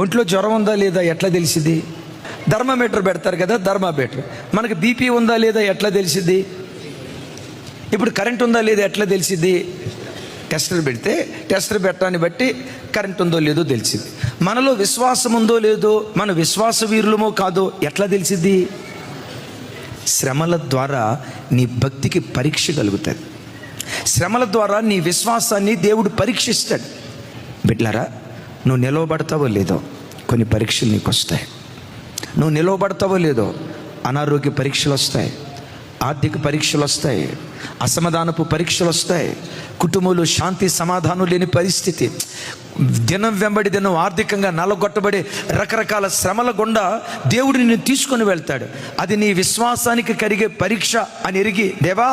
ఒంట్లో జ్వరం ఉందా లేదా ఎట్లా తెలిసింది? థర్మామీటర్ పెడతారు కదా, థర్మామీటర్. మనకి బీపీ ఉందా లేదా ఎట్లా తెలిసింది? ఇప్పుడు కరెంట్ ఉందా లేదా ఎట్లా తెలిసింది? టెస్టర్ పెడితే టెస్టర్ పెట్టడాన్ని బట్టి కరెంట్ ఉందో లేదో తెలిసింది. మనలో విశ్వాసం ఉందో లేదో, మన విశ్వాస వీరులమో కాదో ఎట్లా తెలిసింది? శ్రమల ద్వారా నీ భక్తికి పరీక్ష కలుగుతుంది. శ్రమల ద్వారా నీ విశ్వాసాన్ని దేవుడు పరీక్షిస్తాడు. బిడ్డలారా, నువ్వు నిలవబడతావో లేదో కొన్ని పరీక్షలు నీకు వస్తాయి. నువ్వు నిలవబడతావో లేదో అనారోగ్య పరీక్షలు వస్తాయి, ఆర్థిక పరీక్షలు వస్తాయి, అసమాధానపు పరీక్షలు వస్తాయి, కుటుంబంలో శాంతి సమాధానం లేని పరిస్థితి, దినం వెంబడి దినం ఆర్థికంగా నలగొట్టబడే రకరకాల శ్రమల గుండా దేవుడు నిన్ను తీసుకొని వెళ్తాడు. అది నీ విశ్వాసానికి కలిగే పరీక్ష అని ఎరిగి, దేవా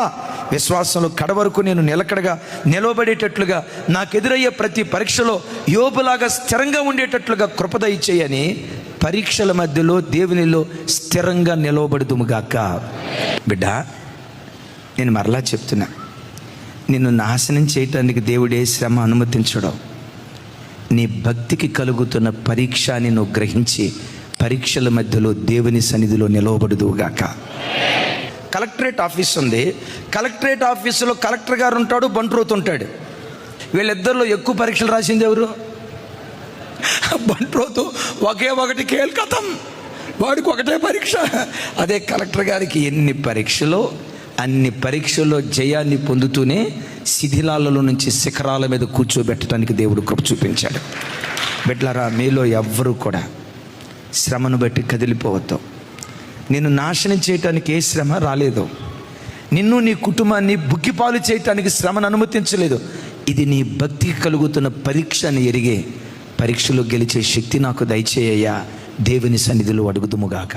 విశ్వాసంలో కడవరకు నేను నిలకడగా నిలవబడేటట్లుగా, నాకు ఎదురయ్యే ప్రతి పరీక్షలో యోబులాగా స్థిరంగా ఉండేటట్లుగా కృప దయచేయని పరీక్షల మధ్యలో దేవునిలో స్థిరంగా నిలవబడుదుముగాక. బిడ్డ, నేను మరలా చెప్తున్నా, నిన్ను నాశనం చేయటానికి దేవుడే శ్రమ అనుమతించడం. నీ భక్తికి కలుగుతున్న పరీక్ష అని నువ్వు గ్రహించి పరీక్షల మధ్యలో దేవుని సన్నిధిలో నిలవబడుదువుగాక. కలెక్టరేట్ ఆఫీస్ ఉంది. కలెక్టరేట్ ఆఫీసులో కలెక్టర్ గారు ఉంటాడు, బంట్రోతు ఉంటాడు. వీళ్ళిద్దరిలో ఎక్కువ పరీక్షలు రాసింది ఎవరు? బంట్రోతు ఒకే ఒకటి కేల్కతం, వాడికి ఒకటే పరీక్ష. అదే కలెక్టర్ గారికి ఎన్ని పరీక్షలో అన్ని పరీక్షల్లో జయాన్ని పొందుతూనే శిథిలాలలో నుంచి శిఖరాల మీద కూర్చోబెట్టడానికి దేవుడు కృప చూపించాడు. బిడ్డలారా, మీలో ఎవ్వరూ కూడా శ్రమను బట్టి కదిలిపోవద్దు. నిన్ను నాశనం చేయటానికి ఏ శ్రమ రాలేదు. నిన్ను నీ కుటుంబాన్ని బుగ్గిపాలు చేయటానికి శ్రమను అనుమతించలేదు. ఇది నీ భక్తికి కలుగుతున్న పరీక్ష అని ఎరిగే పరీక్షలో గెలిచే శక్తి నాకు దయచేయ్యా, దేవుని సన్నిధిలో అడుగుదుముగాక.